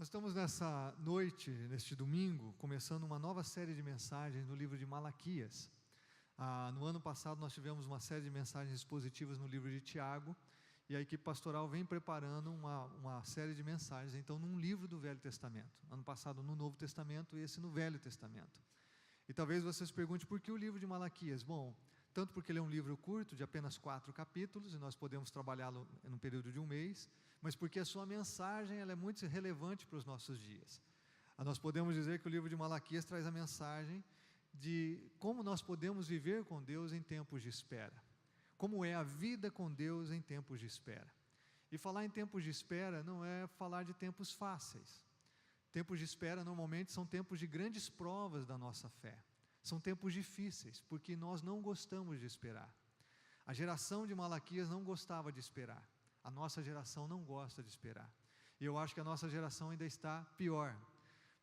Nós estamos nessa noite, neste domingo, começando uma nova série de mensagens no livro de Malaquias. No ano passado nós tivemos uma série de mensagens expositivas no livro de Tiago, e a equipe pastoral vem preparando uma série de mensagens, então, num livro do Velho Testamento. Ano passado no Novo Testamento e esse no Velho Testamento. E talvez você se pergunte, por que o livro de Malaquias? Bom, tanto porque ele é um livro curto, de apenas 4 capítulos, e nós podemos trabalhá-lo num período de um mês, mas porque a sua mensagem ela é muito relevante para os nossos dias. Nós podemos dizer que o livro de Malaquias traz a mensagem de como nós podemos viver com Deus em tempos de espera. Como é a vida com Deus em tempos de espera. E falar em tempos de espera não é falar de tempos fáceis. Tempos de espera normalmente são tempos de grandes provas da nossa fé. São tempos difíceis, porque nós não gostamos de esperar. A geração de Malaquias não gostava de esperar. A nossa geração não gosta de esperar. E eu acho que a nossa geração ainda está pior,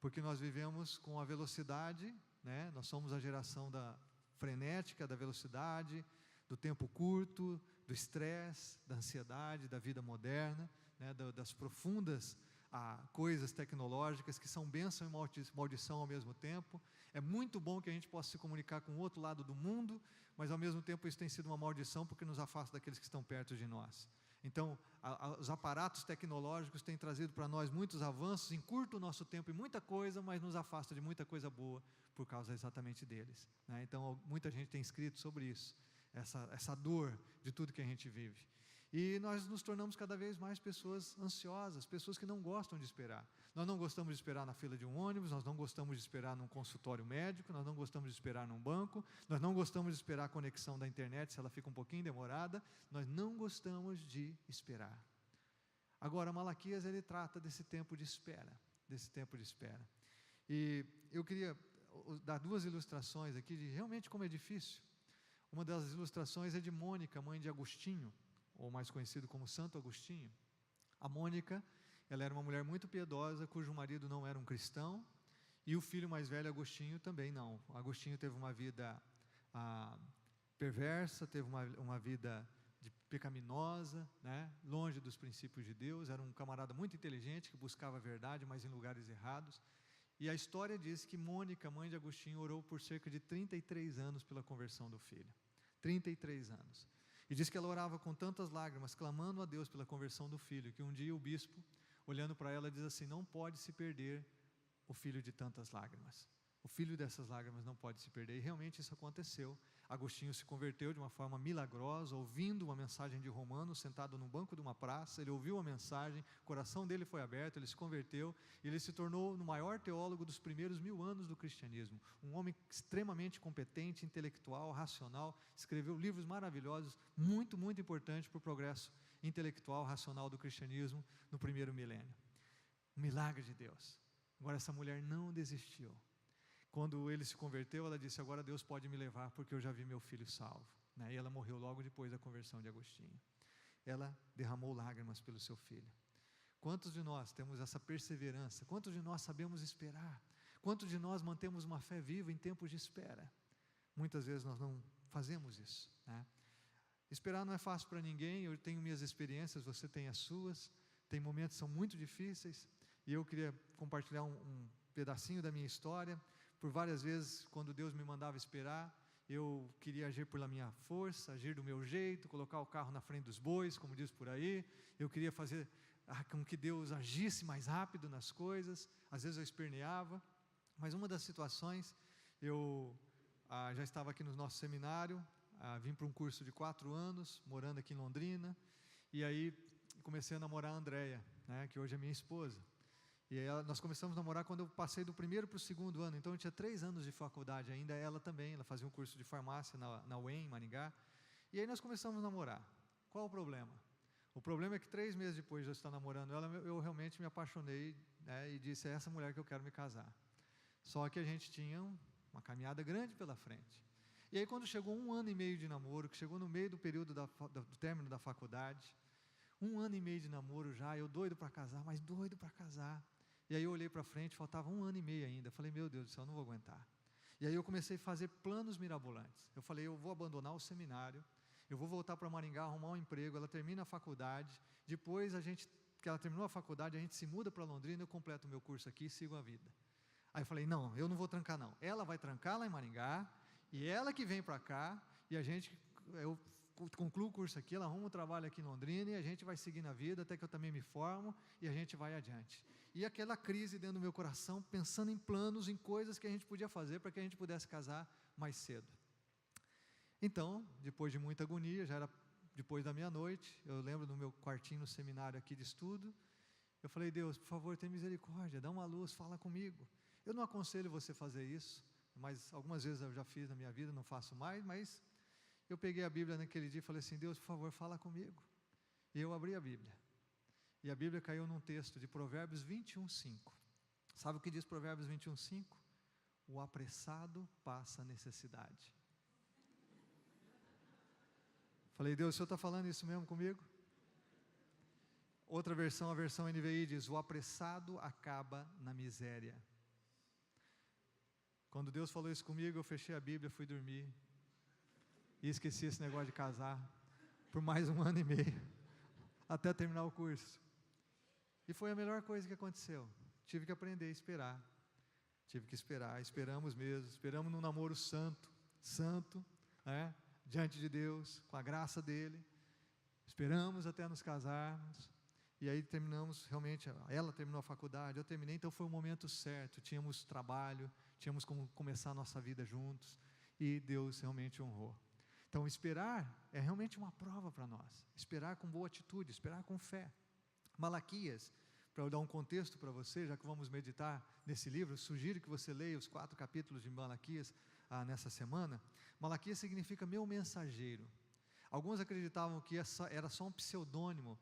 porque nós vivemos com a velocidade, né? Nós somos a geração da frenética, da velocidade, do tempo curto, do estresse, da ansiedade, da vida moderna, né? Das profundas coisas tecnológicas que são bênção e maldição ao mesmo tempo. É muito bom que a gente possa se comunicar com o outro lado do mundo, mas ao mesmo tempo isso tem sido uma maldição porque nos afasta daqueles que estão perto de nós. Então, os aparatos tecnológicos têm trazido para nós muitos avanços, encurta o nosso tempo em muita coisa, mas nos afasta de muita coisa boa por causa exatamente deles, né? Então, muita gente tem escrito sobre isso, essa dor de tudo que a gente vive. E nós nos tornamos cada vez mais pessoas ansiosas, pessoas que não gostam de esperar. Nós não gostamos de esperar na fila de um ônibus, nós não gostamos de esperar num consultório médico, nós não gostamos de esperar num banco, nós não gostamos de esperar a conexão da internet se ela fica um pouquinho demorada, nós não gostamos de esperar. Agora, Malaquias, ele trata desse tempo de espera, E eu queria dar 2 ilustrações aqui de realmente como é difícil. Uma das ilustrações é de Mônica, mãe de Agostinho, ou mais conhecido como Santo Agostinho. A Mônica, ela era uma mulher muito piedosa, cujo marido não era um cristão, e o filho mais velho, Agostinho, também não. Agostinho teve uma vida perversa, teve uma vida pecaminosa, né? Longe dos princípios de Deus, era um camarada muito inteligente, que buscava a verdade, mas em lugares errados. E a história diz que Mônica, mãe de Agostinho, orou por cerca de 33 anos pela conversão do filho. 33 anos. E diz que ela orava com tantas lágrimas, clamando a Deus pela conversão do filho, que um dia o bispo, olhando para ela, diz assim: não pode se perder o filho de tantas lágrimas. O filho dessas lágrimas não pode se perder. E realmente isso aconteceu. Agostinho se converteu de uma forma milagrosa, ouvindo uma mensagem de Romanos, sentado num banco de uma praça. Ele ouviu a mensagem, o coração dele foi aberto, ele se converteu, e ele se tornou o maior teólogo dos primeiros 1000 anos do cristianismo. Um homem extremamente competente, intelectual, racional, escreveu livros maravilhosos, muito, muito importantes para o progresso intelectual, racional do cristianismo no primeiro milênio. Um milagre de Deus. Agora, essa mulher não desistiu. Quando ele se converteu, ela disse: agora Deus pode me levar, porque eu já vi meu filho salvo, né? E ela morreu logo depois da conversão de Agostinho. Ela derramou lágrimas pelo seu filho. Quantos de nós temos essa perseverança? Quantos de nós sabemos esperar? Quantos de nós mantemos uma fé viva em tempos de espera? Muitas vezes nós não fazemos isso, né? Esperar não é fácil para ninguém. Eu tenho minhas experiências, você tem as suas. Tem momentos que são muito difíceis, e eu queria compartilhar um pedacinho da minha história. Por várias vezes, quando Deus me mandava esperar, eu queria agir pela minha força, agir do meu jeito, colocar o carro na frente dos bois, como diz por aí. Eu queria fazer com que Deus agisse mais rápido nas coisas. Às vezes eu esperneava, mas uma das situações, eu já estava aqui no nosso seminário, vim para um curso de 4 anos, morando aqui em Londrina, e aí comecei a namorar a Andréia, né, que hoje é minha esposa. E aí nós começamos a namorar quando eu passei do 1º para o 2º ano, então eu tinha 3 anos de faculdade ainda, ela também, ela fazia um curso de farmácia na UEM, em Maringá, e aí nós começamos a namorar. Qual o problema? O problema é que 3 meses depois de eu estar namorando ela, eu realmente me apaixonei, né, e disse: é essa mulher que eu quero me casar. Só que a gente tinha uma caminhada grande pela frente. E aí quando chegou 1 ano e meio de namoro, que chegou no meio do período do término da faculdade, 1 ano e meio de namoro já, eu doido para casar, mas doido para casar. E aí eu olhei para frente, faltava 1 ano e meio ainda. Falei: meu Deus do céu, eu não vou aguentar. E aí eu comecei a fazer planos mirabolantes. Eu falei: eu vou abandonar o seminário, eu vou voltar para Maringá, arrumar um emprego, ela termina a faculdade, depois a gente porque ela terminou a faculdade, a gente se muda para Londrina, eu completo o meu curso aqui e sigo a vida. Aí eu falei, não, eu não vou trancar não. Ela vai trancar lá em Maringá, e ela que vem para cá, e eu concluo o curso aqui, ela arruma um trabalho aqui em Londrina, e a gente vai seguir na vida, até que eu também me formo, e a gente vai adiante. E aquela crise dentro do meu coração, pensando em planos, em coisas que a gente podia fazer, para que a gente pudesse casar mais cedo. Então, depois de muita agonia, já era depois da meia-noite, eu lembro do meu quartinho no seminário aqui de estudo, eu falei, Deus, por favor, tem misericórdia, dá uma luz, fala comigo. Eu não aconselho você fazer isso, mas algumas vezes eu já fiz na minha vida, não faço mais, mas eu peguei a Bíblia naquele dia e falei assim, Deus, por favor, fala comigo. E eu abri a Bíblia. E a Bíblia caiu num texto de Provérbios 21:5. Sabe o que diz Provérbios 21:5? O apressado passa necessidade. Falei, Deus, o Senhor está falando isso mesmo comigo? Outra versão, a versão NVI diz, o apressado acaba na miséria. Quando Deus falou isso comigo, eu fechei a Bíblia, fui dormir, e esqueci esse negócio de casar, por mais 1 ano e meio, até terminar o curso. E foi a melhor coisa que aconteceu. Tive que aprender a esperar. Tive que esperar, esperamos mesmo, esperamos num namoro santo, né? Diante de Deus, com a graça dEle, esperamos até nos casarmos, e aí terminamos, realmente, ela terminou a faculdade, eu terminei, então foi o momento certo, tínhamos trabalho, tínhamos como começar a nossa vida juntos, e Deus realmente honrou. Então esperar é realmente uma prova para nós, esperar com boa atitude, esperar com fé. Malaquias, para eu dar um contexto para você, já que vamos meditar nesse livro, sugiro que você leia os 4 capítulos de Malaquias nessa semana. Malaquias significa meu mensageiro. Alguns acreditavam que era só um pseudônimo,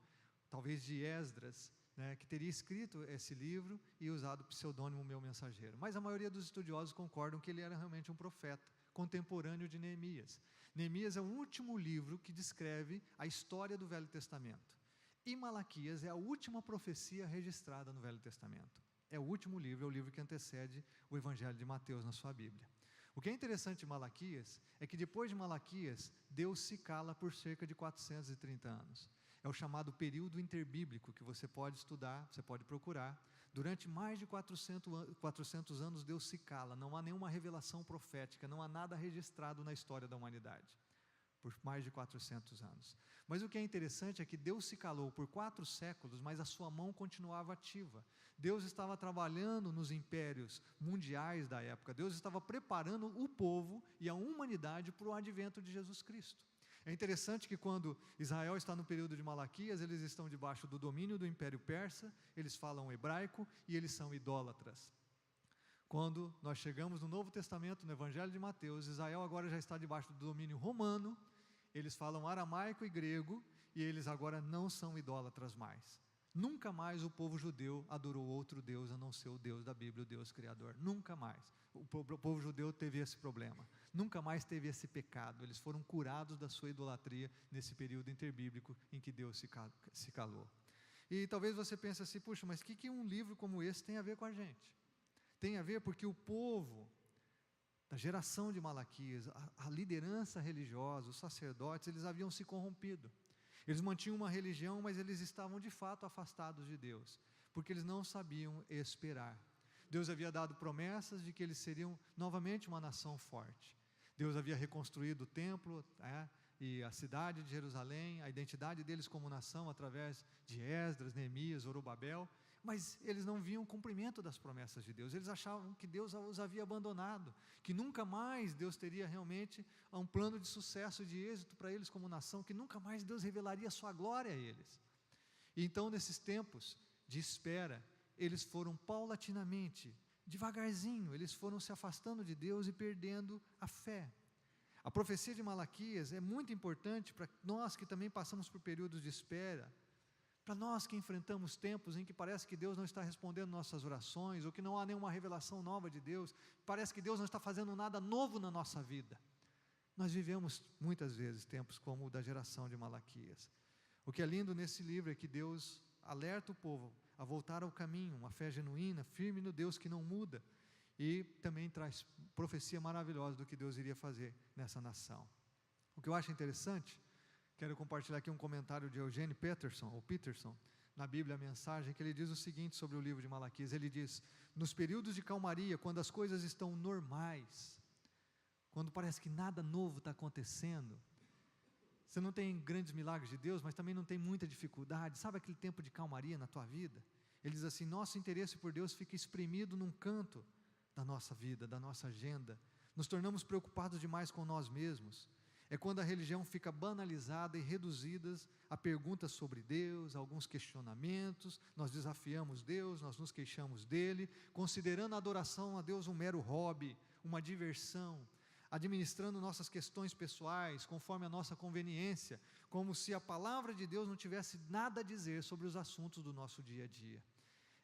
talvez de Esdras, né, que teria escrito esse livro e usado o pseudônimo meu mensageiro. Mas a maioria dos estudiosos concordam que ele era realmente um profeta, contemporâneo de Neemias. Neemias é o último livro que descreve a história do Velho Testamento. E Malaquias é a última profecia registrada no Velho Testamento. É o último livro, é o livro que antecede o Evangelho de Mateus na sua Bíblia. O que é interessante em Malaquias é que depois de Malaquias, Deus se cala por cerca de 430 anos. É o chamado período interbíblico que você pode estudar, você pode procurar. Durante mais de 400 anos Deus se cala, não há nenhuma revelação profética, não há nada registrado na história da humanidade. Por mais de 400 anos. Mas o que é interessante é que Deus se calou por 4 séculos, mas a sua mão continuava ativa. Deus estava trabalhando nos impérios mundiais da época, Deus estava preparando o povo e a humanidade para o advento de Jesus Cristo. É interessante que quando Israel está no período de Malaquias, eles estão debaixo do domínio do Império Persa, eles falam hebraico e eles são idólatras. Quando nós chegamos no Novo Testamento, no Evangelho de Mateus, Israel agora já está debaixo do domínio romano, eles falam aramaico e grego, e eles agora não são idólatras mais. Nunca mais o povo judeu adorou outro Deus a não ser o Deus da Bíblia, o Deus Criador. Nunca mais. O povo judeu teve esse problema. Nunca mais teve esse pecado. Eles foram curados da sua idolatria nesse período interbíblico em que Deus se calou. E talvez você pense assim, puxa, mas o que um livro como esse tem a ver com a gente? Tem a ver porque o povo da geração de Malaquias, a liderança religiosa, os sacerdotes, eles haviam se corrompido. Eles mantinham uma religião, mas eles estavam de fato afastados de Deus, porque eles não sabiam esperar. Deus havia dado promessas de que eles seriam novamente uma nação forte. Deus havia reconstruído o templo, e a cidade de Jerusalém, a identidade deles como nação através de Esdras, Neemias, Zorobabel, mas eles não viam o cumprimento das promessas de Deus. Eles achavam que Deus os havia abandonado, que nunca mais Deus teria realmente um plano de sucesso e de êxito para eles como nação, que nunca mais Deus revelaria a sua glória a eles. E então, nesses tempos de espera, eles foram paulatinamente, devagarzinho, eles foram se afastando de Deus e perdendo a fé. A profecia de Malaquias é muito importante para nós que também passamos por períodos de espera, para nós que enfrentamos tempos em que parece que Deus não está respondendo nossas orações, ou que não há nenhuma revelação nova de Deus, parece que Deus não está fazendo nada novo na nossa vida. Nós vivemos muitas vezes tempos como o da geração de Malaquias. O que é lindo nesse livro é que Deus alerta o povo a voltar ao caminho, uma fé genuína, firme no Deus que não muda, e também traz profecia maravilhosa do que Deus iria fazer nessa nação. O que eu acho interessante, quero compartilhar aqui um comentário de Eugene Peterson, na Bíblia a mensagem, que ele diz o seguinte sobre o livro de Malaquias. Ele diz: nos períodos de calmaria, quando as coisas estão normais, quando parece que nada novo está acontecendo, você não tem grandes milagres de Deus, mas também não tem muita dificuldade, sabe aquele tempo de calmaria na tua vida? Ele diz assim: nosso interesse por Deus fica espremido num canto da nossa vida, da nossa agenda, nos tornamos preocupados demais com nós mesmos. É quando a religião fica banalizada e reduzida a perguntas sobre Deus, a alguns questionamentos, nós desafiamos Deus, nós nos queixamos dele, considerando a adoração a Deus um mero hobby, uma diversão, administrando nossas questões pessoais, conforme a nossa conveniência, como se a palavra de Deus não tivesse nada a dizer sobre os assuntos do nosso dia a dia.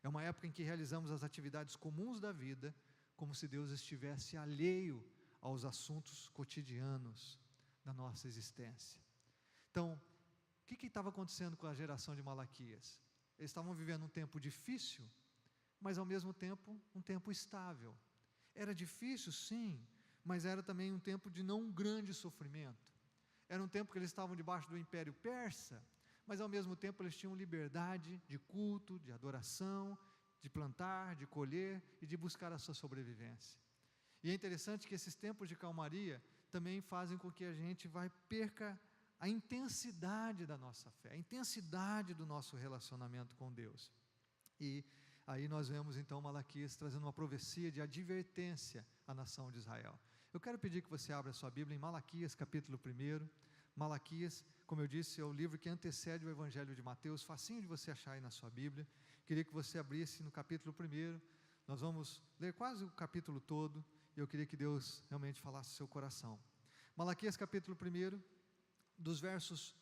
É uma época em que realizamos as atividades comuns da vida, como se Deus estivesse alheio aos assuntos cotidianos da nossa existência. Então, o que estava acontecendo com a geração de Malaquias? Eles estavam vivendo um tempo difícil, mas ao mesmo tempo um tempo estável. Era difícil, sim, mas era também um tempo de não grande sofrimento. Era um tempo que eles estavam debaixo do Império Persa, mas ao mesmo tempo eles tinham liberdade de culto, de adoração, de plantar, de colher e de buscar a sua sobrevivência. E é interessante que esses tempos de calmaria também fazem com que a gente perca a intensidade da nossa fé, a intensidade do nosso relacionamento com Deus. E aí nós vemos então Malaquias trazendo uma profecia de advertência à nação de Israel. Eu quero pedir que você abra a sua Bíblia em Malaquias capítulo 1. Malaquias, como eu disse, é o livro que antecede o Evangelho de Mateus, facinho de você achar aí na sua Bíblia. Queria que você abrisse no capítulo 1, nós vamos ler quase o capítulo todo, e eu queria que Deus realmente falasse ao seu coração. Malaquias capítulo 1, dos versos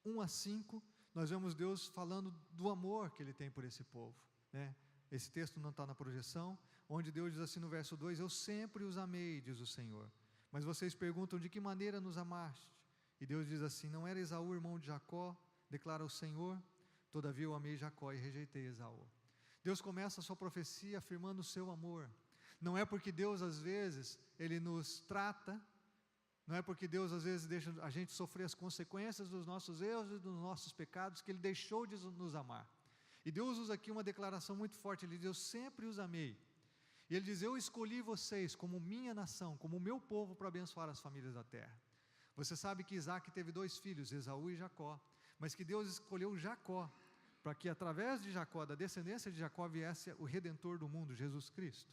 1 a 5, nós vemos Deus falando do amor que Ele tem por esse povo, né? Esse texto não está na projeção, onde Deus diz assim no verso 2, eu sempre os amei, diz o Senhor, mas vocês perguntam, de que maneira nos amaste? E Deus diz assim, não era Esaú irmão de Jacó, declara o Senhor, todavia eu amei Jacó e rejeitei Esaú. Deus começa a sua profecia afirmando o seu amor. Não é porque Deus às vezes, Ele nos trata, não é porque Deus às vezes deixa a gente sofrer as consequências dos nossos erros e dos nossos pecados, que Ele deixou de nos amar. E Deus usa aqui uma declaração muito forte, Ele diz, eu sempre os amei. E Ele diz, eu escolhi vocês como minha nação, como o meu povo para abençoar as famílias da terra. Você sabe que Isaac teve 2 filhos, Esaú e Jacó, mas que Deus escolheu Jacó, para que através de Jacó, da descendência de Jacó, viesse o Redentor do mundo, Jesus Cristo.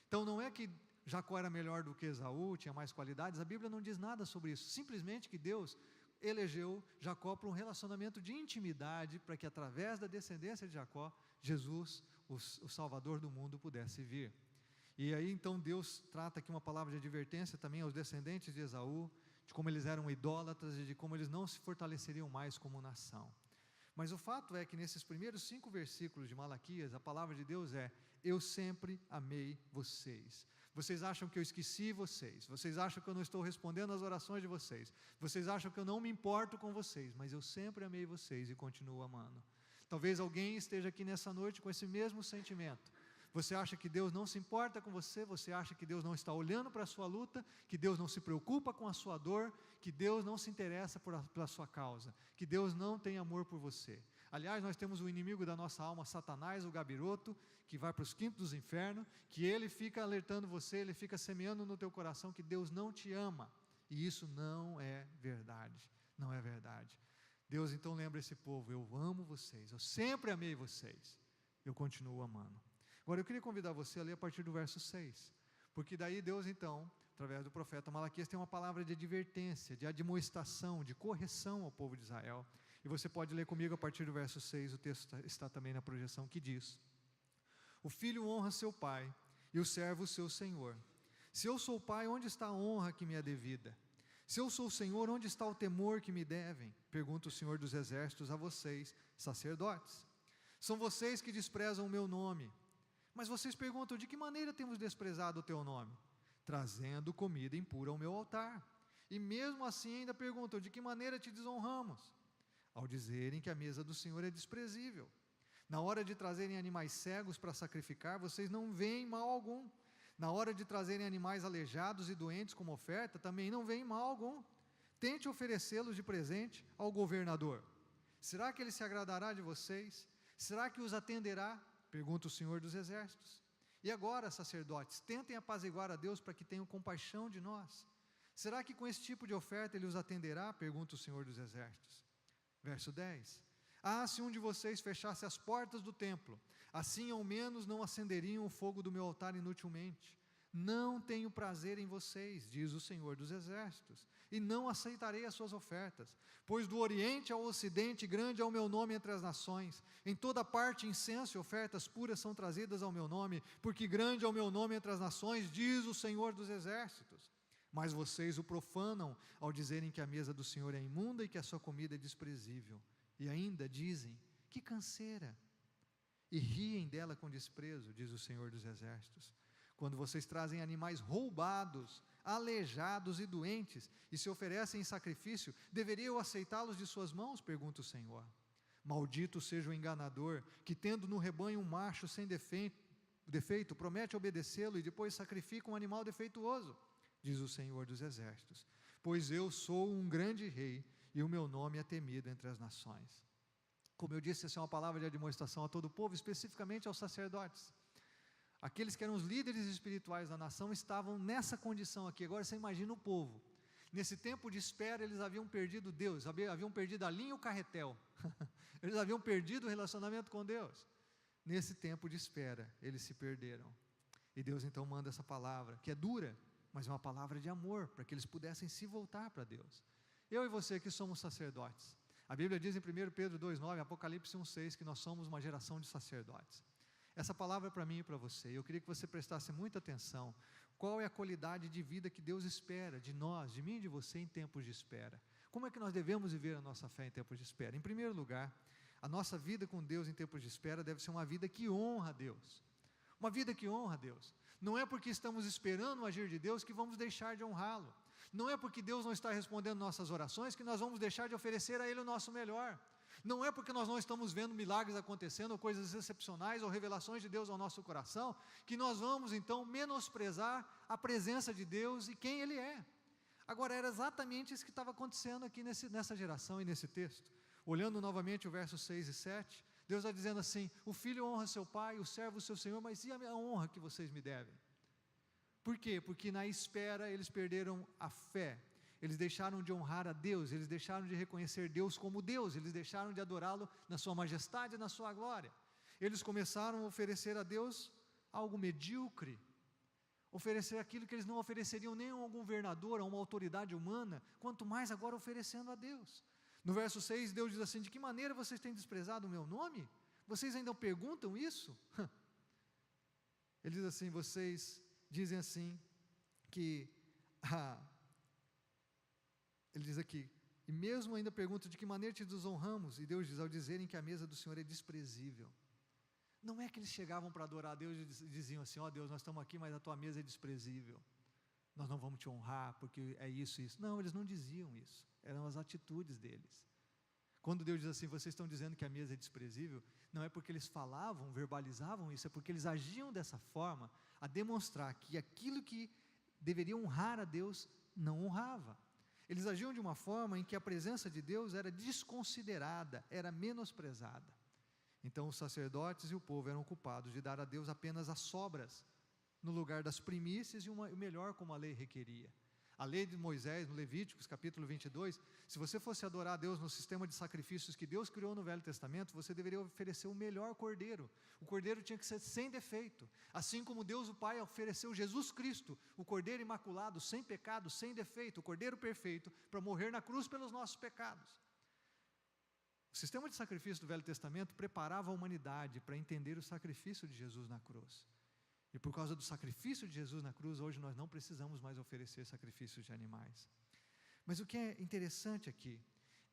Então não é que Jacó era melhor do que Esaú, tinha mais qualidades, a Bíblia não diz nada sobre isso, simplesmente que Deus elegeu Jacó para um relacionamento de intimidade, para que através da descendência de Jacó, Jesus, o Salvador do mundo, pudesse vir. E aí então Deus trata aqui uma palavra de advertência também aos descendentes de Esaú, de como eles eram idólatras e de como eles não se fortaleceriam mais como nação. Mas o fato é que nesses primeiros 5 versículos de Malaquias, a palavra de Deus é, eu sempre amei vocês. Vocês acham que eu esqueci vocês, vocês acham que eu não estou respondendo às orações de vocês, vocês acham que eu não me importo com vocês, mas eu sempre amei vocês e continuo amando. Talvez alguém esteja aqui nessa noite com esse mesmo sentimento. Você acha que Deus não se importa com você, você acha que Deus não está olhando para a sua luta, que Deus não se preocupa com a sua dor, que Deus não se interessa pela sua causa, que Deus não tem amor por você. Aliás, nós temos o inimigo da nossa alma, Satanás, o gabiroto, que vai para os quintos dos infernos, que ele fica alertando você, ele fica semeando no teu coração que Deus não te ama, e isso não é verdade, não é verdade. Deus então lembra esse povo, eu amo vocês, eu sempre amei vocês, eu continuo amando. Agora eu queria convidar você a ler a partir do verso 6, porque daí Deus então, através do profeta Malaquias, tem uma palavra de advertência, de admoestação, de correção ao povo de Israel, e você pode ler comigo a partir do verso 6, o texto está também na projeção, que diz, o filho honra seu pai, e o servo seu senhor. Se eu sou pai, onde está a honra que me é devida? Se eu sou o Senhor, onde está o temor que me devem? Pergunta o Senhor dos exércitos a vocês, sacerdotes. São vocês que desprezam o meu nome. Mas vocês perguntam, de que maneira temos desprezado o teu nome? Trazendo comida impura ao meu altar. E mesmo assim ainda perguntam, de que maneira te desonramos? Ao dizerem que a mesa do Senhor é desprezível. Na hora de trazerem animais cegos para sacrificar, vocês não veem mal algum. Na hora de trazerem animais aleijados e doentes como oferta, também não veem mal algum. Tente oferecê-los de presente ao governador. Será que ele se agradará de vocês? Será que os atenderá? Pergunta o Senhor dos Exércitos. E agora, sacerdotes, tentem apaziguar a Deus para que tenham compaixão de nós. Será que com esse tipo de oferta Ele os atenderá? Pergunta o Senhor dos Exércitos. Verso 10. Se um de vocês fechasse as portas do templo, assim ao menos não acenderiam o fogo do meu altar inutilmente. Não tenho prazer em vocês, diz o Senhor dos Exércitos, e não aceitarei as suas ofertas, pois do Oriente ao Ocidente grande é o meu nome entre as nações, em toda parte incenso e ofertas puras são trazidas ao meu nome, porque grande é o meu nome entre as nações, diz o Senhor dos Exércitos. Mas vocês o profanam ao dizerem que a mesa do Senhor é imunda e que a sua comida é desprezível, e ainda dizem, que canseira, e riem dela com desprezo, diz o Senhor dos Exércitos. Quando vocês trazem animais roubados, aleijados e doentes, e se oferecem em sacrifício, deveria eu aceitá-los de suas mãos? Pergunta o Senhor. Maldito seja o enganador, que tendo no rebanho um macho sem defeito, promete obedecê-lo e depois sacrifica um animal defeituoso, diz o Senhor dos Exércitos. Pois eu sou um grande rei, e o meu nome é temido entre as nações. Como eu disse, essa é uma palavra de admoestação a todo o povo, especificamente aos sacerdotes. Aqueles que eram os líderes espirituais da nação estavam nessa condição aqui. Agora você imagina o povo. Nesse tempo de espera, eles haviam perdido Deus, haviam perdido a linha e o carretel. Eles haviam perdido o relacionamento com Deus. Nesse tempo de espera, eles se perderam. E Deus então manda essa palavra, que é dura, mas é uma palavra de amor, para que eles pudessem se voltar para Deus. Eu e você que somos sacerdotes. A Bíblia diz em 1 Pedro 2,9, Apocalipse 1,6, que nós somos uma geração de sacerdotes. Essa palavra é para mim e para você. Eu queria que você prestasse muita atenção. Qual é a qualidade de vida que Deus espera de nós, de mim e de você em tempos de espera? Como é que nós devemos viver a nossa fé em tempos de espera? Em primeiro lugar, a nossa vida com Deus em tempos de espera deve ser uma vida que honra a Deus. Uma vida que honra a Deus. Não é porque estamos esperando o agir de Deus que vamos deixar de honrá-lo. Não é porque Deus não está respondendo nossas orações que nós vamos deixar de oferecer a Ele o nosso melhor. Não é porque nós não estamos vendo milagres acontecendo, ou coisas excepcionais, ou revelações de Deus ao nosso coração, que nós vamos então menosprezar a presença de Deus e quem Ele é. Agora, era exatamente isso que estava acontecendo aqui nessa geração e nesse texto. Olhando novamente o verso 6 e 7, Deus está dizendo assim, o filho honra seu pai, o servo o seu senhor, mas e a honra que vocês me devem? Por quê? Porque na espera eles perderam a fé. Eles deixaram de honrar a Deus, eles deixaram de reconhecer Deus como Deus, eles deixaram de adorá-lo na sua majestade e na sua glória. Eles começaram a oferecer a Deus algo medíocre, oferecer aquilo que eles não ofereceriam nem a um governador, a uma autoridade humana, quanto mais agora oferecendo a Deus. No verso 6, Deus diz assim, de que maneira vocês têm desprezado o meu nome? Vocês ainda perguntam isso? Ele diz assim, vocês dizem assim, que... Ele diz aqui, e mesmo ainda pergunta de que maneira te desonramos, e Deus diz, ao dizerem que a mesa do Senhor é desprezível. Não é que eles chegavam para adorar a Deus e diziam assim, Deus, nós estamos aqui, mas a tua mesa é desprezível, nós não vamos te honrar, porque é isso. Não, eles não diziam isso, eram as atitudes deles. Quando Deus diz assim, vocês estão dizendo que a mesa é desprezível, não é porque eles falavam, verbalizavam isso, é porque eles agiam dessa forma, a demonstrar que aquilo que deveria honrar a Deus, não honrava. Eles agiam de uma forma em que a presença de Deus era desconsiderada, era menosprezada. Então os sacerdotes e o povo eram culpados de dar a Deus apenas as sobras, no lugar das primícias e o melhor como a lei requeria. A lei de Moisés, no Levíticos, capítulo 22, se você fosse adorar a Deus no sistema de sacrifícios que Deus criou no Velho Testamento, você deveria oferecer o melhor cordeiro. O cordeiro tinha que ser sem defeito. Assim como Deus o Pai ofereceu Jesus Cristo, o cordeiro imaculado, sem pecado, sem defeito, o cordeiro perfeito, para morrer na cruz pelos nossos pecados. O sistema de sacrifício do Velho Testamento preparava a humanidade para entender o sacrifício de Jesus na cruz. E por causa do sacrifício de Jesus na cruz, hoje nós não precisamos mais oferecer sacrifícios de animais. Mas o que é interessante aqui,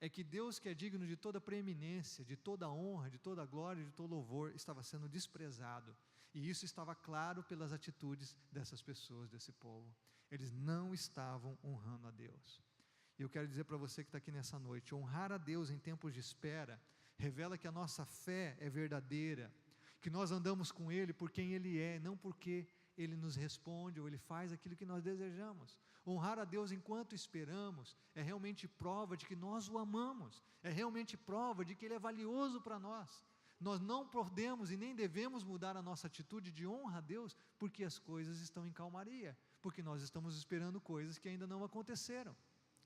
é que Deus, que é digno de toda preeminência, de toda honra, de toda glória, de todo louvor, estava sendo desprezado. E isso estava claro pelas atitudes dessas pessoas, desse povo. Eles não estavam honrando a Deus. E eu quero dizer para você que está aqui nessa noite, honrar a Deus em tempos de espera, revela que a nossa fé é verdadeira, que nós andamos com Ele por quem Ele é, não porque Ele nos responde ou Ele faz aquilo que nós desejamos. Honrar a Deus enquanto esperamos é realmente prova de que nós o amamos, é realmente prova de que Ele é valioso para nós. nós não podemos e nem devemos mudar a nossa atitude de honra a Deus, porque as coisas estão em calmaria, porque nós estamos esperando coisas que ainda não aconteceram.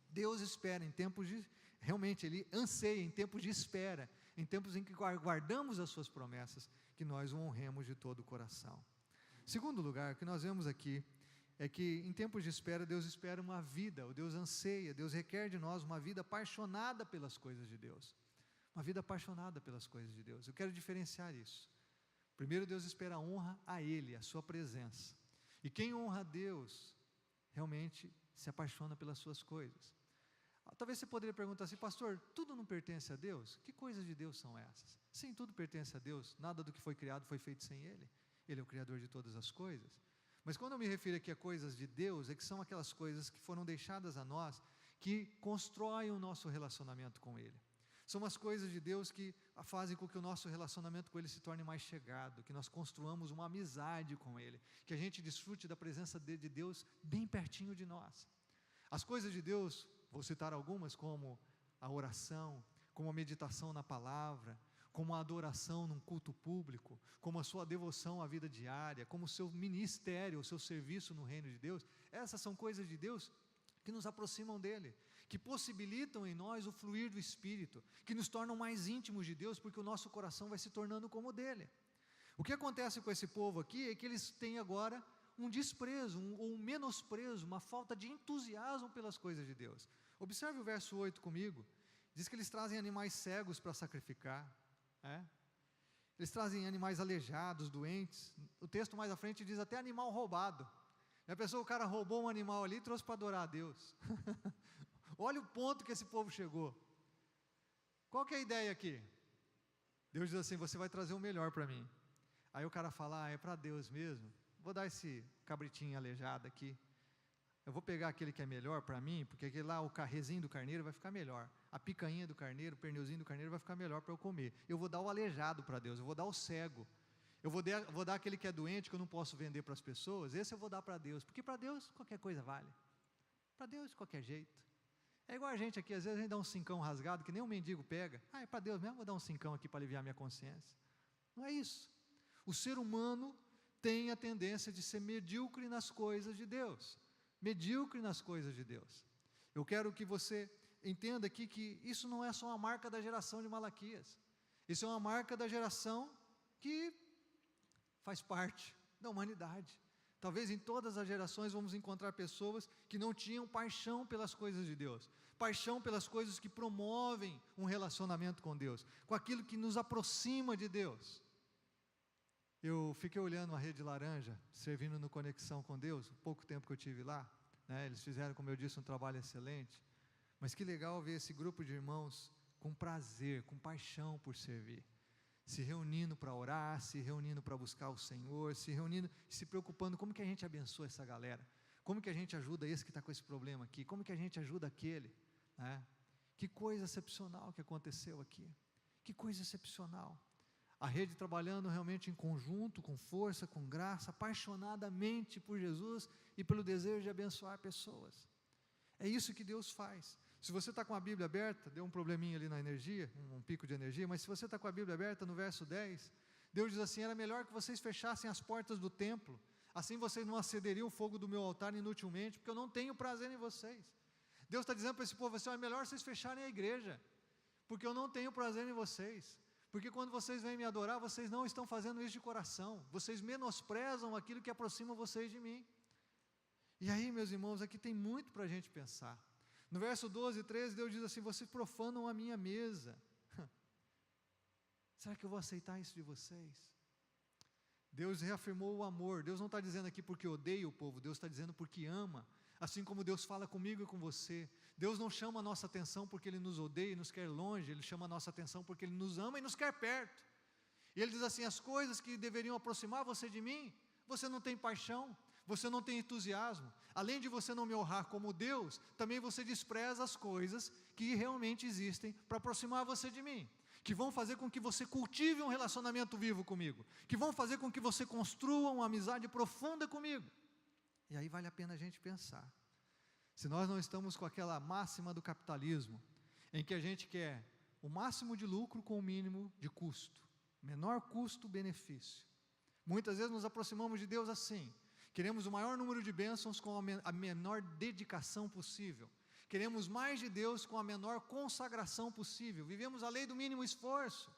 Deus espera em tempos de, realmente Ele anseia em tempos de espera, em tempos em que guardamos as suas promessas, que nós o honremos de todo o coração. Segundo lugar, o que nós vemos aqui, é que em tempos de espera, Deus espera uma vida, o Deus anseia, Deus requer de nós uma vida apaixonada pelas coisas de Deus, uma vida apaixonada pelas coisas de Deus. Eu quero diferenciar isso. Primeiro, Deus espera a honra a Ele, a sua presença, e quem honra a Deus, realmente se apaixona pelas suas coisas. Talvez você poderia perguntar assim: pastor, tudo não pertence a Deus? Que coisas de Deus são essas? Sim, tudo pertence a Deus, nada do que foi criado foi feito sem Ele, Ele é o Criador de todas as coisas. Mas quando eu me refiro aqui a coisas de Deus, é que são aquelas coisas que foram deixadas a nós, que constroem o nosso relacionamento com Ele. São as coisas de Deus que fazem com que o nosso relacionamento com Ele se torne mais chegado, que nós construamos uma amizade com Ele, que a gente desfrute da presença de Deus bem pertinho de nós. As coisas de Deus, vou citar algumas, como a oração, como a meditação na palavra, como a adoração num culto público, como a sua devoção à vida diária, como o seu ministério, o seu serviço no reino de Deus. Essas são coisas de Deus que nos aproximam dEle, que possibilitam em nós o fluir do Espírito, que nos tornam mais íntimos de Deus, porque o nosso coração vai se tornando como o dEle. O que acontece com esse povo aqui é que eles têm agora um desprezo, um menosprezo, uma falta de entusiasmo pelas coisas de Deus. Observe o verso 8 comigo, diz que eles trazem animais cegos para sacrificar, eles trazem animais aleijados, doentes. O texto mais à frente diz até animal roubado. Já pensou, o cara roubou um animal ali e trouxe para adorar a Deus. Olha o ponto que esse povo chegou. Qual que é a ideia aqui? Deus diz assim: você vai trazer o melhor para mim. Aí o cara fala: é para Deus mesmo? Vou dar esse cabritinho aleijado aqui. Eu vou pegar aquele que é melhor para mim, porque aquele lá, o carrezinho do carneiro vai ficar melhor. A picanha do carneiro, o pernilzinho do carneiro vai ficar melhor para eu comer. Eu vou dar o aleijado para Deus, eu vou dar o cego. Eu vou dar aquele que é doente, que eu não posso vender para as pessoas, esse eu vou dar para Deus, porque para Deus qualquer coisa vale. Para Deus de qualquer jeito. É igual a gente aqui, às vezes a gente dá um cincão rasgado, que nem um mendigo pega. É para Deus mesmo, vou dar um cincão aqui para aliviar minha consciência. Não é isso. O ser humano tem a tendência de ser medíocre nas coisas de Deus. Medíocre nas coisas de Deus. Eu quero que você entenda aqui que isso não é só uma marca da geração de Malaquias. Isso é uma marca da geração que faz parte da humanidade. Talvez em todas as gerações vamos encontrar pessoas que não tinham paixão pelas coisas de Deus, paixão pelas coisas que promovem um relacionamento com Deus, com aquilo que nos aproxima de Deus. Eu fiquei olhando a Rede Laranja, servindo no Conexão com Deus, pouco tempo que eu tive lá, eles fizeram, como eu disse, um trabalho excelente, mas que legal ver esse grupo de irmãos com prazer, com paixão por servir, se reunindo para orar, se reunindo para buscar o Senhor, se reunindo, se preocupando, como que a gente abençoa essa galera, como que a gente ajuda esse que está com esse problema aqui, como que a gente ajuda aquele, que coisa excepcional que aconteceu aqui, que coisa excepcional. A rede trabalhando realmente em conjunto, com força, com graça, apaixonadamente por Jesus e pelo desejo de abençoar pessoas. É isso que Deus faz. Se você está com a Bíblia aberta, deu um probleminha ali na energia, um pico de energia, mas se você está com a Bíblia aberta, no verso 10, Deus diz assim: era melhor que vocês fechassem as portas do templo, assim vocês não acenderiam o fogo do meu altar inutilmente, porque eu não tenho prazer em vocês. Deus está dizendo para esse povo assim: é melhor vocês fecharem a igreja, porque eu não tenho prazer em vocês. Porque quando vocês vêm me adorar, vocês não estão fazendo isso de coração, vocês menosprezam aquilo que aproxima vocês de mim. E aí, meus irmãos, aqui tem muito para a gente pensar. No verso 12 e 13, Deus diz assim: vocês profanam a minha mesa. Será que eu vou aceitar isso de vocês? Deus reafirmou o amor. Deus não está dizendo aqui porque odeia o povo, Deus está dizendo porque ama. Assim como Deus fala comigo e com você. Deus não chama a nossa atenção porque Ele nos odeia e nos quer longe, Ele chama a nossa atenção porque Ele nos ama e nos quer perto. E Ele diz assim: as coisas que deveriam aproximar você de mim, você não tem paixão, você não tem entusiasmo. Além de você não me honrar como Deus, também você despreza as coisas que realmente existem para aproximar você de mim, que vão fazer com que você cultive um relacionamento vivo comigo, que vão fazer com que você construa uma amizade profunda comigo. E aí vale a pena a gente pensar, se nós não estamos com aquela máxima do capitalismo, em que a gente quer o máximo de lucro com o mínimo de custo, menor custo-benefício. Muitas vezes nos aproximamos de Deus assim, queremos o maior número de bênçãos com a menor dedicação possível, queremos mais de Deus com a menor consagração possível, vivemos a lei do mínimo esforço,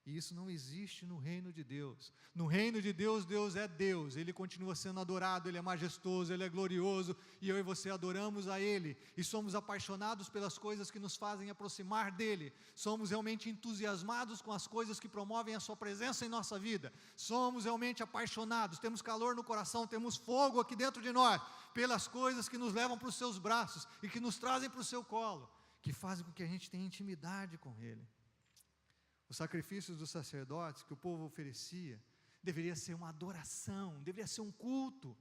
e isso não existe no reino de Deus. No reino de Deus, Deus é Deus, Ele continua sendo adorado, Ele é majestoso, Ele é glorioso, e eu e você adoramos a Ele, e somos apaixonados pelas coisas que nos fazem aproximar dEle, somos realmente entusiasmados com as coisas que promovem a Sua presença em nossa vida, somos realmente apaixonados, temos calor no coração, temos fogo aqui dentro de nós, pelas coisas que nos levam para os Seus braços, e que nos trazem para o Seu colo, que fazem com que a gente tenha intimidade com Ele. Os sacrifícios dos sacerdotes que o povo oferecia, deveria ser uma adoração, deveria ser um culto,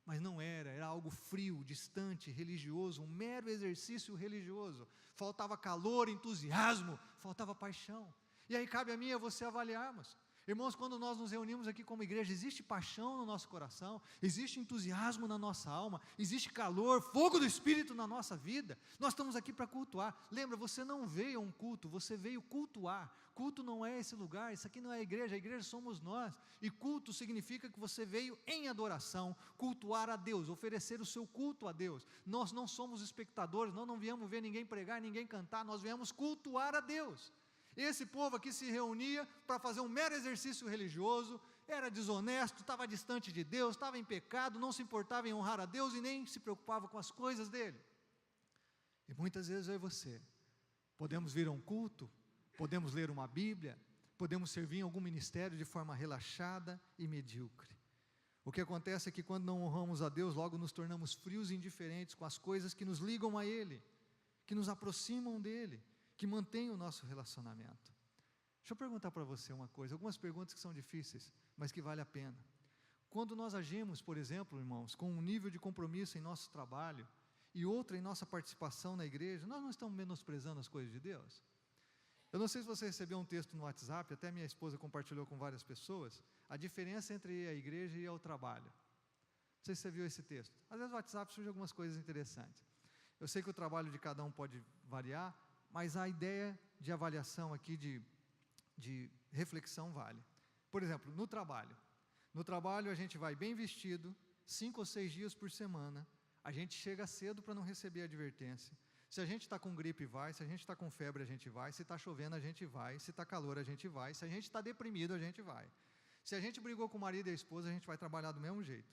mas não era, era algo frio, distante, religioso, um mero exercício religioso, faltava calor, entusiasmo, faltava paixão, e aí cabe a mim e a você avaliarmos. Irmãos, quando nós nos reunimos aqui como igreja, existe paixão no nosso coração, existe entusiasmo na nossa alma, existe calor, fogo do Espírito na nossa vida, nós estamos aqui para cultuar. Lembra, você não veio a um culto, você veio cultuar. Culto não é esse lugar, isso aqui não é a igreja somos nós, e culto significa que você veio em adoração, cultuar a Deus, oferecer o seu culto a Deus. Nós não somos espectadores, nós não viemos ver ninguém pregar, ninguém cantar, nós viemos cultuar a Deus. Esse povo aqui se reunia para fazer um mero exercício religioso, era desonesto, estava distante de Deus, estava em pecado, não se importava em honrar a Deus e nem se preocupava com as coisas dele. E muitas vezes eu e você podemos vir a um culto, podemos ler uma Bíblia, podemos servir em algum ministério de forma relaxada e medíocre. O que acontece é que quando não honramos a Deus, logo nos tornamos frios e indiferentes com as coisas que nos ligam a Ele, que nos aproximam dEle, que mantém o nosso relacionamento. Deixa eu perguntar para você uma coisa, algumas perguntas que são difíceis, mas que vale a pena. Quando nós agimos, por exemplo, irmãos, com um nível de compromisso em nosso trabalho, e outra em nossa participação na igreja, nós não estamos menosprezando as coisas de Deus? Eu não sei se você recebeu um texto no WhatsApp, até minha esposa compartilhou com várias pessoas, a diferença entre a igreja e o trabalho. Não sei se você viu esse texto. Às vezes no WhatsApp surgem algumas coisas interessantes. Eu sei que o trabalho de cada um pode variar, mas a ideia de avaliação aqui, de reflexão vale. Por exemplo, no trabalho a gente vai bem vestido, 5 ou 6 dias por semana, a gente chega cedo para não receber advertência. Se a gente está com gripe, vai, se a gente está com febre, a gente vai, se está chovendo, a gente vai, se está calor, a gente vai, se a gente está deprimido, a gente vai. Se a gente brigou com o marido e a esposa, a gente vai trabalhar do mesmo jeito.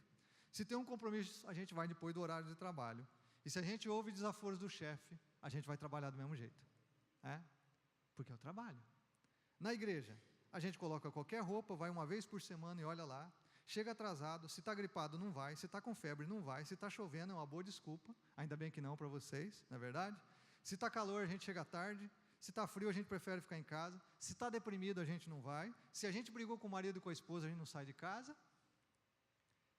Se tem um compromisso, a gente vai depois do horário de trabalho. E se a gente ouve desaforos do chefe, a gente vai trabalhar do mesmo jeito. Porque é o trabalho. Na igreja, a gente coloca qualquer roupa, vai uma vez por semana e olha lá, chega atrasado, se está gripado não vai, se está com febre não vai, se está chovendo é uma boa desculpa, ainda bem que não para vocês, não é verdade? Se está calor a gente chega tarde, se está frio a gente prefere ficar em casa, se está deprimido a gente não vai, se a gente brigou com o marido e com a esposa a gente não sai de casa,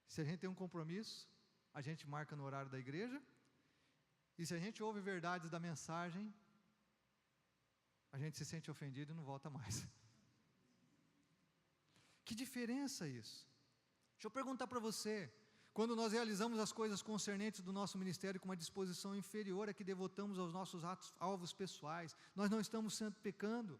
se a gente tem um compromisso, a gente marca no horário da igreja, e se a gente ouve verdades da mensagem, a gente se sente ofendido e não volta mais. Que diferença isso? Deixa eu perguntar para você, quando nós realizamos as coisas concernentes do nosso ministério com uma disposição inferior a que devotamos aos nossos alvos pessoais, nós não estamos pecando,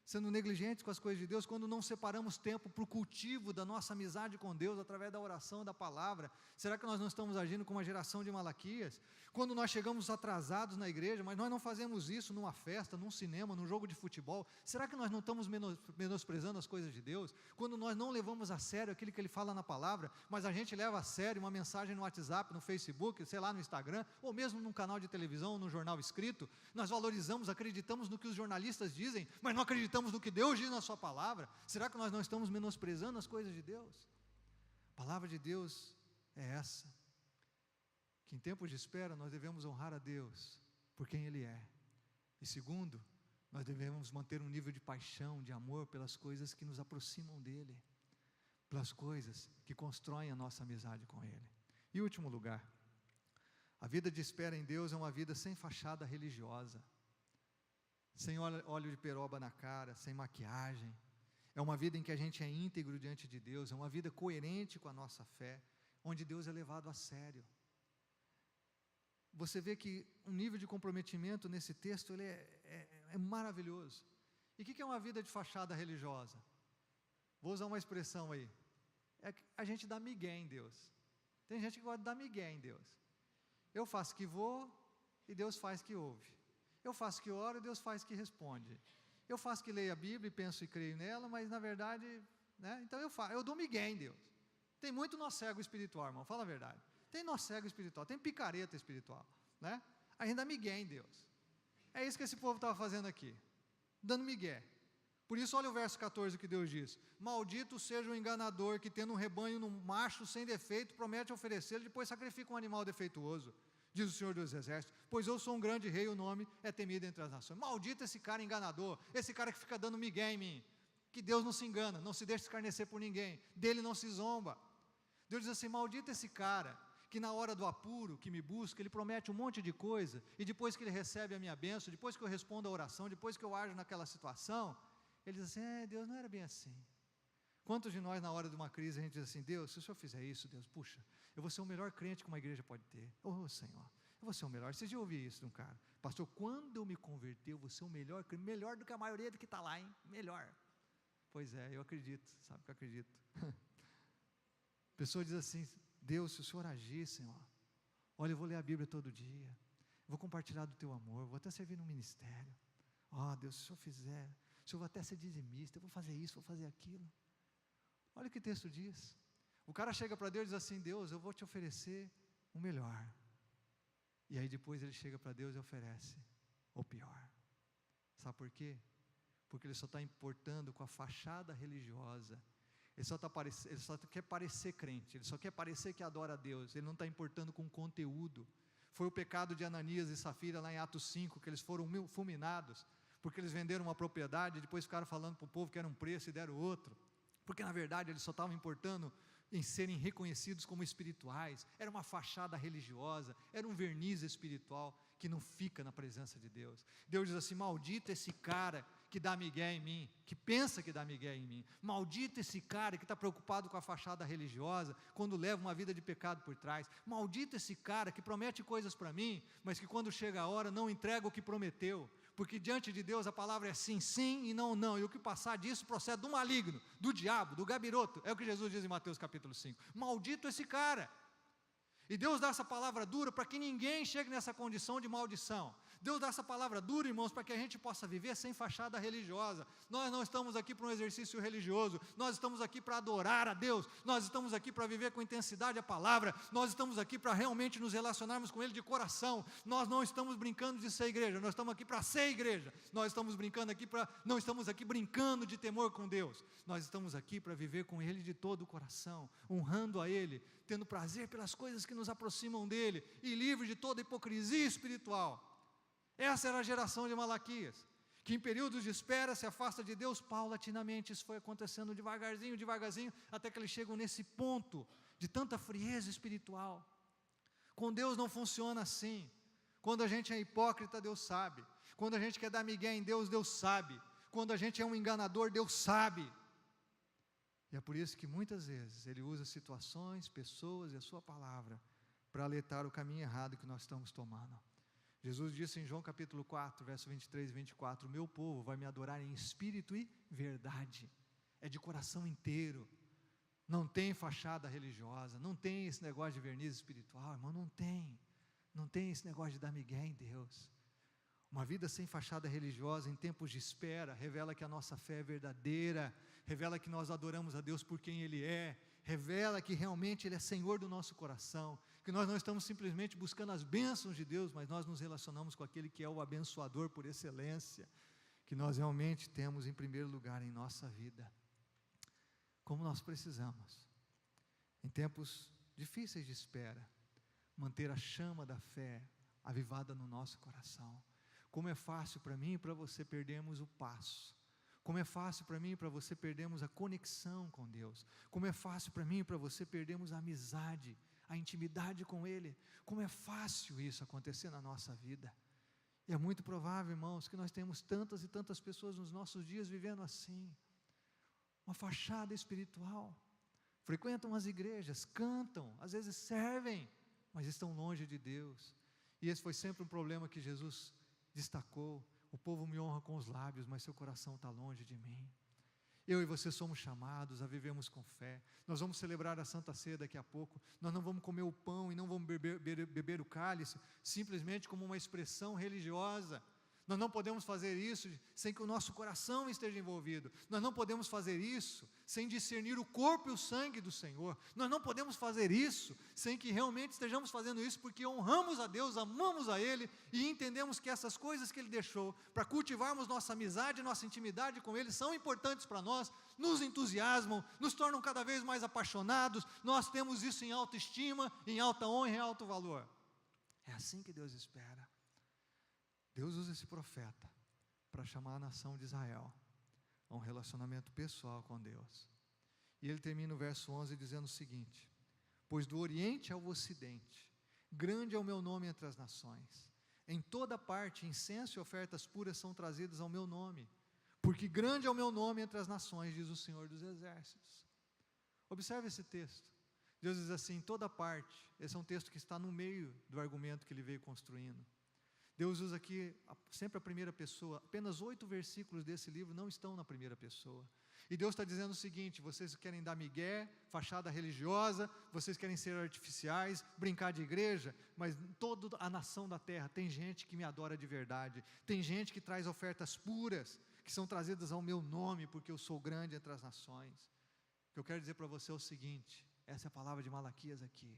sendo negligentes com as coisas de Deus, quando não separamos tempo para o cultivo da nossa amizade com Deus, através da oração, da palavra, será que nós não estamos agindo como uma geração de Malaquias? Quando nós chegamos atrasados na igreja, mas nós não fazemos isso numa festa, num cinema, num jogo de futebol, será que nós não estamos menosprezando as coisas de Deus? Quando nós não levamos a sério aquilo que Ele fala na palavra, mas a gente leva a sério uma mensagem no WhatsApp, no Facebook, sei lá, no Instagram, ou mesmo num canal de televisão, ou no jornal escrito, nós valorizamos, acreditamos no que os jornalistas dizem, mas não acreditamos no que Deus diz na sua palavra. Será que nós não estamos menosprezando as coisas de Deus? A palavra de Deus é essa, que em tempos de espera nós devemos honrar a Deus por quem Ele é, e segundo, nós devemos manter um nível de paixão, de amor pelas coisas que nos aproximam dEle, pelas coisas que constroem a nossa amizade com Ele. E último lugar, a vida de espera em Deus é uma vida sem fachada religiosa, sem óleo de peroba na cara, sem maquiagem. É uma vida em que a gente é íntegro diante de Deus, é uma vida coerente com a nossa fé, onde Deus é levado a sério. Você vê que o nível de comprometimento nesse texto ele é maravilhoso. E o que é uma vida de fachada religiosa? Vou usar uma expressão aí. É que a gente dá migué em Deus. Tem gente que gosta de dar migué em Deus. Eu faço que vou e Deus faz que ouve. Eu faço que oro e Deus faz que responde. Eu faço que leio a Bíblia e penso e creio nela, mas na verdade, né? Então eu dou migué em Deus. Tem muito nó cego espiritual, irmão, fala a verdade. Tem nó cego espiritual, tem picareta espiritual, né? A gente dá migué em Deus. É isso que esse povo estava fazendo aqui, dando migué. Por isso, olha o verso 14 que Deus diz: maldito seja o enganador que, tendo um rebanho no macho sem defeito, promete oferecer, depois sacrifica um animal defeituoso, diz o Senhor dos Exércitos, pois eu sou um grande rei, o nome é temido entre as nações. Maldito esse cara enganador, esse cara que fica dando migué em mim, que Deus não se engana, não se deixa escarnecer por ninguém, dele não se zomba. Deus diz assim: maldito esse cara, que na hora do apuro, que me busca, ele promete um monte de coisa, e depois que ele recebe a minha bênção, depois que eu respondo a oração, depois que eu ajo naquela situação, ele diz assim: Deus, não era bem assim. Quantos de nós na hora de uma crise a gente diz assim: Deus, se o Senhor fizer isso, Deus, puxa, eu vou ser o melhor crente que uma igreja pode ter. Senhor, eu vou ser o melhor. Vocês já ouviram isso de um cara: pastor, quando eu me converter, eu vou ser o melhor crente, melhor do que a maioria do que está lá, hein? Melhor. Pois é, eu acredito, sabe que eu acredito. A pessoa diz assim: Deus, se o Senhor agir, Senhor, olha, eu vou ler a Bíblia todo dia, vou compartilhar do teu amor, vou até servir no ministério. Deus, se o Senhor fizer, se eu vou até ser dizimista, eu vou fazer isso, vou fazer aquilo. Olha o que o texto diz. O cara chega para Deus e diz assim: Deus, eu vou te oferecer o melhor. E aí depois ele chega para Deus e oferece o pior. Sabe por quê? Porque ele só está importando com a fachada religiosa. Ele só quer parecer crente, ele só quer parecer que adora a Deus, ele não está importando com conteúdo. Foi o pecado de Ananias e Safira lá em Atos 5, que eles foram fulminados, porque eles venderam uma propriedade e depois ficaram falando para o povo que era um preço e deram outro, porque na verdade eles só estavam importando em serem reconhecidos como espirituais. Era uma fachada religiosa, era um verniz espiritual que não fica na presença de Deus. Deus diz assim: maldito esse cara que dá migué em mim, que pensa que dá migué em mim. Maldito esse cara que está preocupado com a fachada religiosa, quando leva uma vida de pecado por trás. Maldito esse cara que promete coisas para mim, mas que quando chega a hora não entrega o que prometeu. Porque diante de Deus a palavra é sim, sim e não, não. E o que passar disso procede do maligno, do diabo, do gabiroto. É o que Jesus diz em Mateus capítulo 5. Maldito esse cara. E Deus dá essa palavra dura para que ninguém chegue nessa condição de maldição. Deus dá essa palavra dura, irmãos, para que a gente possa viver sem fachada religiosa. Nós não estamos aqui para um exercício religioso, nós estamos aqui para adorar a Deus, nós estamos aqui para viver com intensidade a palavra, nós estamos aqui para realmente nos relacionarmos com Ele de coração. Nós não estamos brincando de ser igreja, nós estamos aqui para ser igreja. Nós estamos brincando aqui não estamos aqui brincando de temor com Deus. Nós estamos aqui para viver com Ele de todo o coração, honrando a Ele, tendo prazer pelas coisas que nos aproximam dEle e livre de toda hipocrisia espiritual. Essa era a geração de Malaquias, que em períodos de espera se afasta de Deus paulatinamente. Isso foi acontecendo devagarzinho, devagarzinho, até que eles chegam nesse ponto de tanta frieza espiritual. Com Deus não funciona assim. Quando a gente é hipócrita, Deus sabe. Quando a gente quer dar migué em Deus, Deus sabe. Quando a gente é um enganador, Deus sabe. E é por isso que muitas vezes Ele usa situações, pessoas e a sua palavra para alertar o caminho errado que nós estamos tomando. Jesus disse em João capítulo 4, verso 23 e 24, o meu povo vai me adorar em espírito e verdade. É de coração inteiro. Não tem fachada religiosa, não tem esse negócio de verniz espiritual, irmão, não tem. Não tem esse negócio de dar migué em Deus. Uma vida sem fachada religiosa, em tempos de espera, revela que a nossa fé é verdadeira, revela que nós adoramos a Deus por quem Ele é, revela que realmente Ele é Senhor do nosso coração, que nós não estamos simplesmente buscando as bênçãos de Deus, mas nós nos relacionamos com aquele que é o abençoador por excelência, que nós realmente temos em primeiro lugar em nossa vida. Como nós precisamos, em tempos difíceis de espera, manter a chama da fé avivada no nosso coração. Como é fácil para mim e para você perdermos o passo. Como é fácil para mim e para você perdermos a conexão com Deus. Como é fácil para mim e para você perdermos a amizade, a intimidade com Ele. Como é fácil isso acontecer na nossa vida. E é muito provável, irmãos, que nós temos tantas e tantas pessoas nos nossos dias vivendo assim. Uma fachada espiritual. Frequentam as igrejas, cantam, às vezes servem, mas estão longe de Deus. E esse foi sempre um problema que Jesus destacou. O povo me honra com os lábios, mas seu coração está longe de mim. Eu e você somos chamados a vivermos com fé. Nós vamos celebrar a Santa Ceia daqui a pouco. Nós não vamos comer o pão e não vamos beber o cálice simplesmente como uma expressão religiosa. Nós não podemos fazer isso sem que o nosso coração esteja envolvido. Nós não podemos fazer isso sem discernir o corpo e o sangue do Senhor. Nós não podemos fazer isso sem que realmente estejamos fazendo isso porque honramos a Deus, amamos a Ele e entendemos que essas coisas que Ele deixou para cultivarmos nossa amizade, nossa intimidade com Ele são importantes para nós, nos entusiasmam, nos tornam cada vez mais apaixonados. Nós temos isso em alta estima, em alta honra e em alto valor. É assim que Deus espera. Deus usa esse profeta para chamar a nação de Israel a um relacionamento pessoal com Deus. E ele termina o verso 11 dizendo o seguinte: pois do Oriente ao Ocidente, grande é o meu nome entre as nações. Em toda parte, incenso e ofertas puras são trazidas ao meu nome, porque grande é o meu nome entre as nações, diz o Senhor dos Exércitos. Observe esse texto. Deus diz assim, em toda parte. Esse é um texto que está no meio do argumento que ele veio construindo. Deus usa aqui sempre a primeira pessoa. Apenas 8 versículos desse livro não estão na primeira pessoa. E Deus está dizendo o seguinte: vocês querem dar migué, fachada religiosa, vocês querem ser artificiais, brincar de igreja, mas toda a nação da terra tem gente que me adora de verdade, tem gente que traz ofertas puras, que são trazidas ao meu nome, porque eu sou grande entre as nações. O que eu quero dizer para você é o seguinte, essa é a palavra de Malaquias aqui: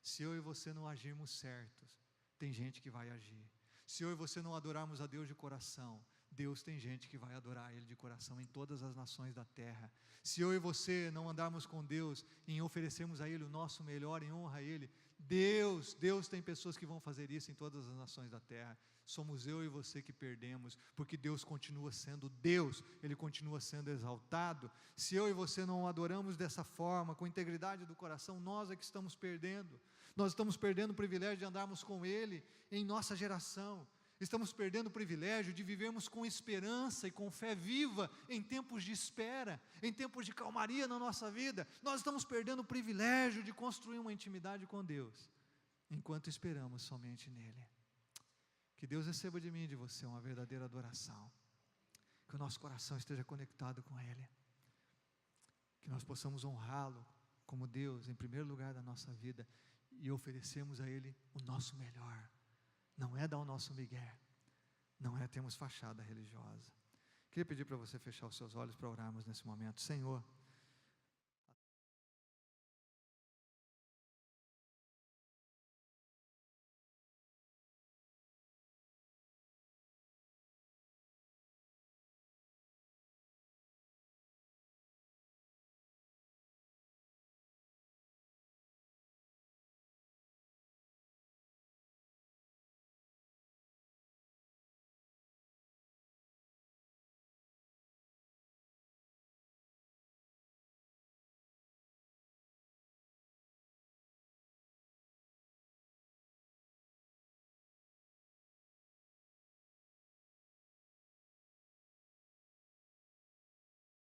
se eu e você não agirmos certos, tem gente que vai agir. Se eu e você não adorarmos a Deus de coração, Deus tem gente que vai adorar Ele de coração em todas as nações da terra. Se eu e você não andarmos com Deus, em oferecermos a Ele o nosso melhor, em honra a Ele, Deus tem pessoas que vão fazer isso em todas as nações da terra. Somos eu e você que perdemos, porque Deus continua sendo Deus, Ele continua sendo exaltado. Se eu e você não o adoramos dessa forma, com integridade do coração, nós é que estamos perdendo. Nós estamos perdendo o privilégio de andarmos com Ele em nossa geração. Estamos perdendo o privilégio de vivermos com esperança e com fé viva em tempos de espera, em tempos de calmaria na nossa vida. Nós estamos perdendo o privilégio de construir uma intimidade com Deus, enquanto esperamos somente nele. Que Deus receba de mim e de você uma verdadeira adoração, que o nosso coração esteja conectado com Ele, que nós possamos honrá-lo como Deus em primeiro lugar da nossa vida e oferecermos a Ele o nosso melhor. Não é dar o nosso migué, não é termos fachada religiosa. Queria pedir para você fechar os seus olhos para orarmos nesse momento. Senhor,